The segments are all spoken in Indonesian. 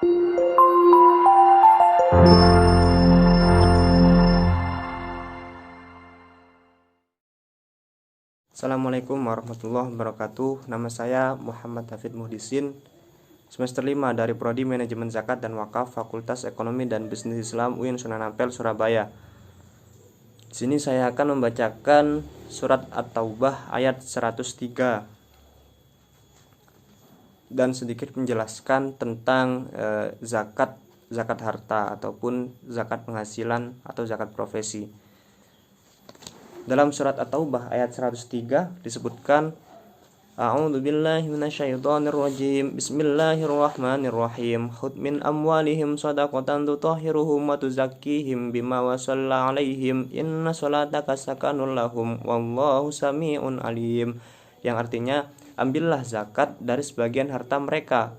Assalamualaikum warahmatullahi wabarakatuh. Nama saya Muhammad Hafid Muhdisin, semester 5 dari Prodi Manajemen Zakat dan Wakaf, Fakultas Ekonomi dan Bisnis Islam UIN Sunan Ampel, Surabaya. Di sini saya akan membacakan surat At-Taubah ayat 103 dan sedikit menjelaskan tentang zakat harta ataupun zakat penghasilan atau zakat profesi. Dalam surat At-Taubah ayat 103 disebutkan, A'udzubillahi minasyaitonirrajim. Bismillahirrahmanirrahim. Khudh min amwalihim shadaqatan tutahhiruhum wa tuzakkihim bima wa shalla 'alaihim inna sholataka sakanun lahum wallahu sami'un alim. Yang artinya, ambillah zakat dari sebagian harta mereka.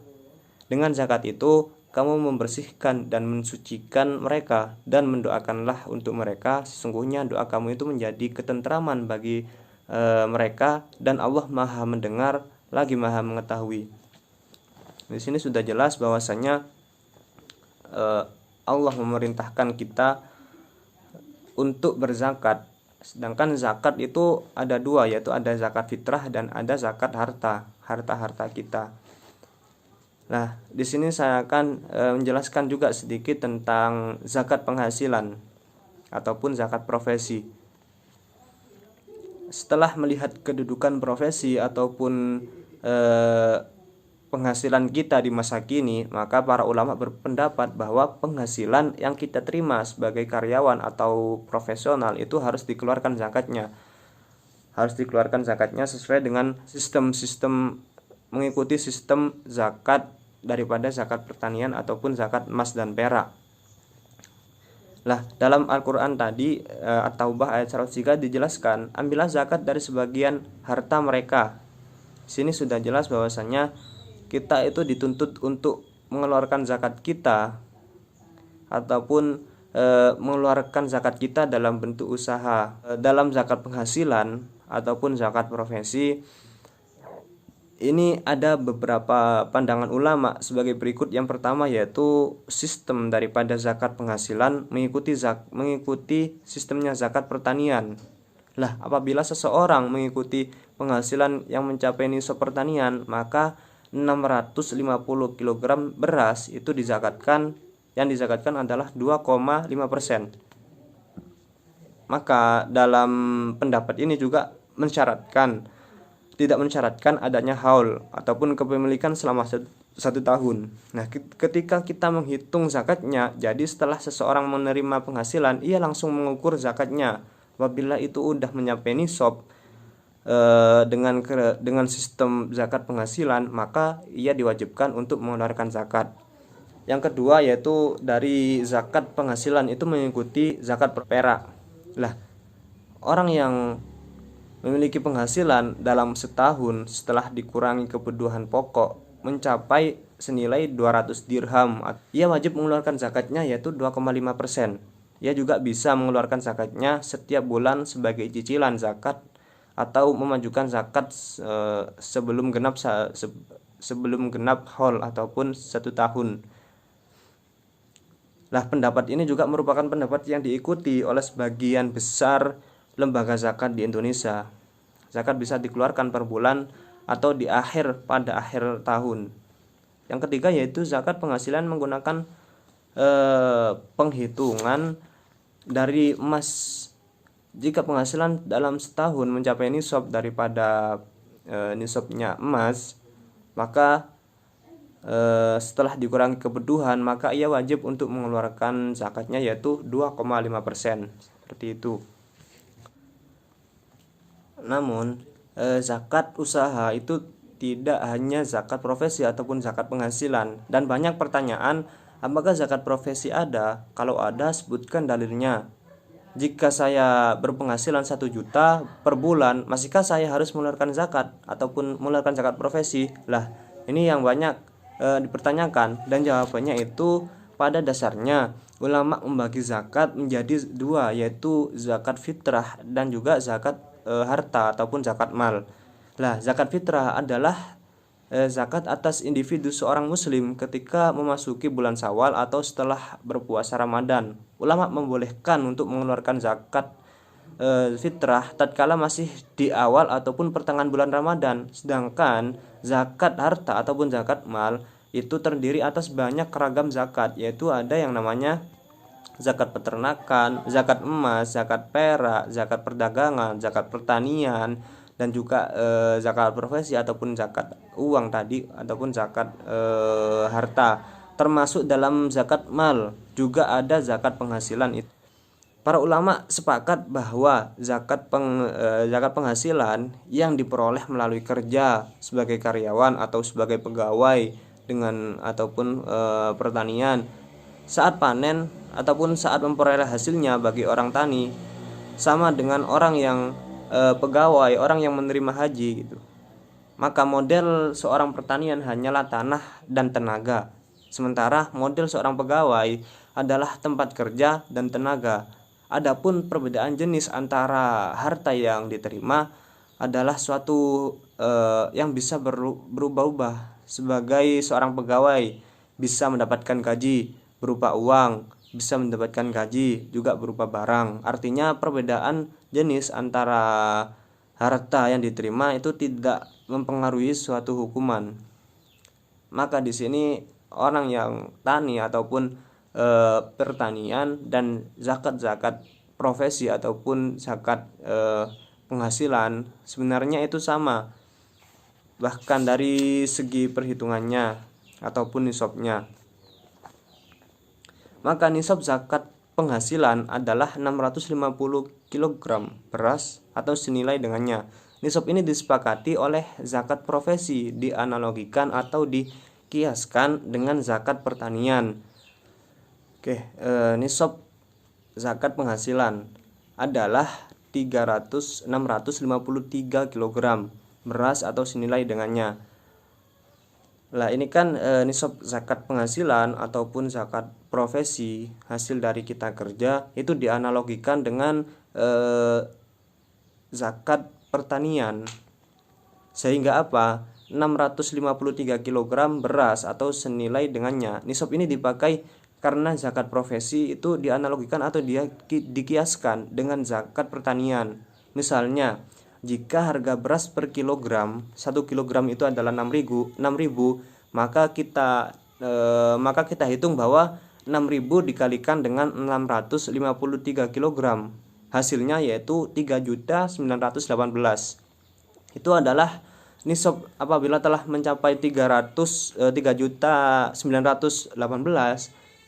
Dengan zakat itu kamu membersihkan dan mensucikan mereka, dan mendoakanlah untuk mereka. Sesungguhnya doa kamu itu menjadi ketentraman bagi mereka, dan Allah Maha mendengar lagi Maha mengetahui. Di sini sudah jelas bahwasanya Allah memerintahkan kita untuk berzakat. Sedangkan zakat itu ada dua, yaitu ada zakat fitrah dan ada zakat harta kita. Nah, di sini saya akan menjelaskan juga sedikit tentang zakat penghasilan ataupun zakat profesi. Setelah melihat kedudukan profesi ataupun penghasilan kita di masa kini, maka para ulama berpendapat bahwa penghasilan yang kita terima sebagai karyawan atau profesional itu harus dikeluarkan zakatnya. Harus dikeluarkan zakatnya sesuai dengan mengikuti sistem zakat daripada zakat pertanian ataupun zakat emas dan perak. Nah, dalam Al-Quran tadi At-Taubah ayat 103 dijelaskan, ambillah zakat dari sebagian harta mereka. Sini sudah jelas bahwasanya kita itu dituntut untuk mengeluarkan zakat kita ataupun mengeluarkan zakat kita dalam bentuk usaha. Dalam zakat penghasilan ataupun zakat profesi, ini ada beberapa pandangan ulama sebagai berikut. Yang pertama yaitu sistem daripada zakat penghasilan mengikuti sistemnya zakat pertanian. Lah, apabila seseorang mengikuti penghasilan yang mencapai nisab pertanian, maka 650 kg beras itu dizakatkan, yang dizakatkan adalah 2,5%. Maka dalam pendapat ini juga tidak mensyaratkan adanya haul ataupun kepemilikan selama 1 tahun. Nah, ketika kita menghitung zakatnya, jadi setelah seseorang menerima penghasilan, ia langsung mengukur zakatnya. Apabila itu udah mencapai nisab dengan sistem zakat penghasilan, maka ia diwajibkan untuk mengeluarkan zakat. Yang kedua yaitu dari zakat penghasilan itu mengikuti zakat perak. Lah, orang yang memiliki penghasilan dalam setahun setelah dikurangi kebutuhan pokok mencapai senilai 200 dirham, ia wajib mengeluarkan zakatnya yaitu 2,5%. Ia juga bisa mengeluarkan zakatnya setiap bulan sebagai cicilan zakat atau memajukan zakat sebelum genap haul ataupun 1 tahun. Nah, pendapat ini juga merupakan pendapat yang diikuti oleh sebagian besar lembaga zakat di Indonesia. Zakat bisa dikeluarkan per bulan atau pada akhir tahun. Yang ketiga yaitu zakat penghasilan menggunakan penghitungan dari emas. Jika penghasilan dalam setahun mencapai nisab daripada nisabnya emas, maka setelah dikurangi kebutuhan, maka ia wajib untuk mengeluarkan zakatnya yaitu 2,5%. Seperti itu. Namun zakat usaha itu tidak hanya zakat profesi ataupun zakat penghasilan. Dan banyak pertanyaan, apakah zakat profesi ada? Kalau ada, sebutkan dalilnya. Jika saya berpenghasilan 1 juta per bulan, masihkah saya harus mengeluarkan zakat ataupun mengeluarkan zakat profesi? Lah, ini yang banyak dipertanyakan. Dan jawabannya itu pada dasarnya ulama membagi zakat menjadi 2, yaitu zakat fitrah dan juga zakat harta ataupun zakat mal. Lah, zakat fitrah adalah zakat atas individu seorang muslim ketika memasuki bulan Syawal atau setelah berpuasa Ramadan. Ulama membolehkan untuk mengeluarkan zakat fitrah tatkala masih di awal ataupun pertengahan bulan Ramadan. Sedangkan zakat harta ataupun zakat mal itu terdiri atas banyak ragam zakat, yaitu ada yang namanya zakat peternakan, zakat emas, zakat perak, zakat perdagangan, zakat pertanian, dan juga zakat profesi ataupun zakat uang tadi ataupun zakat harta. Termasuk dalam zakat mal juga ada zakat penghasilan itu. Para ulama sepakat bahwa zakat penghasilan yang diperoleh melalui kerja sebagai karyawan atau sebagai pegawai dengan ataupun pertanian saat panen ataupun saat memperoleh hasilnya bagi orang tani sama dengan orang yang pegawai, orang yang menerima haji gitu. Maka model seorang pertanian hanyalah tanah dan tenaga, sementara model seorang pegawai adalah tempat kerja dan tenaga. Adapun perbedaan jenis antara harta yang diterima adalah suatu yang bisa berubah-ubah. Sebagai seorang pegawai bisa mendapatkan gaji berupa uang, bisa mendapatkan gaji juga berupa barang. Artinya perbedaan jenis antara harta yang diterima itu tidak mempengaruhi suatu hukuman. Maka di sini orang yang tani ataupun pertanian dan zakat profesi ataupun zakat penghasilan sebenarnya itu sama, bahkan dari segi perhitungannya ataupun nisabnya. Maka nisab zakat penghasilan adalah 650 kg beras atau senilai dengannya. Nisab ini disepakati oleh zakat profesi, dianalogikan atau dikiaskan dengan zakat pertanian. Nisab zakat penghasilan adalah 653 kg beras atau senilai dengannya. Lah ini kan nisab zakat penghasilan ataupun zakat profesi hasil dari kita kerja itu dianalogikan dengan zakat pertanian. Sehingga apa? 653 kg beras atau senilai dengannya. Nisab ini dipakai karena zakat profesi itu dianalogikan atau dikiaskan dengan zakat pertanian. Misalnya, jika harga beras per kilogram 1 kilogram itu adalah 6.000, maka kita hitung bahwa 6.000 dikalikan dengan 653 kg. Hasilnya yaitu 3.918. Itu adalah nisab apabila telah mencapai 3.918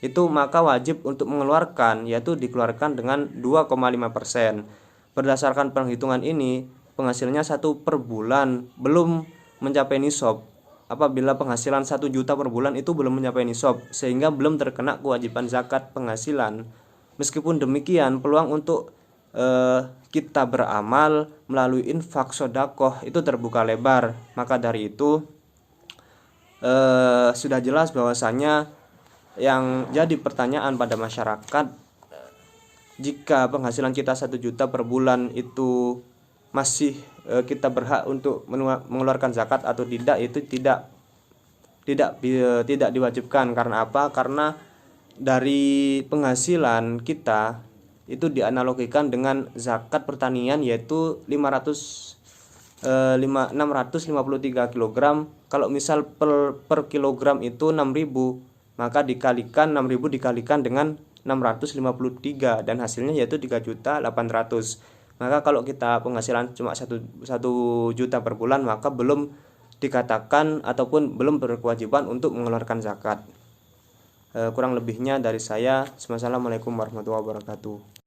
itu maka wajib untuk mengeluarkan, yaitu dikeluarkan dengan 2,5%. Berdasarkan perhitungan ini, penghasilannya 1 per bulan belum mencapai nisab. Apabila penghasilan 1 juta per bulan itu belum mencapai nisab, sehingga belum terkena kewajiban zakat penghasilan. Meskipun demikian, peluang untuk kita beramal melalui infak sedekah itu terbuka lebar. Maka dari itu sudah jelas bahwasanya yang jadi pertanyaan pada masyarakat, jika penghasilan kita 1 juta per bulan itu masih kita berhak untuk mengeluarkan zakat atau tidak, itu tidak diwajibkan. Karena apa? Karena dari penghasilan kita itu dianalogikan dengan zakat pertanian, yaitu 653 kg. Kalau misal per kilogram itu 6.000, maka 6.000 dikalikan dengan 653 dan hasilnya yaitu 3.800.000. Maka kalau kita penghasilan cuma 1 juta per bulan, maka belum dikatakan ataupun belum berkewajiban untuk mengeluarkan zakat. Kurang lebihnya dari saya. Wassalamualaikum warahmatullahi wabarakatuh.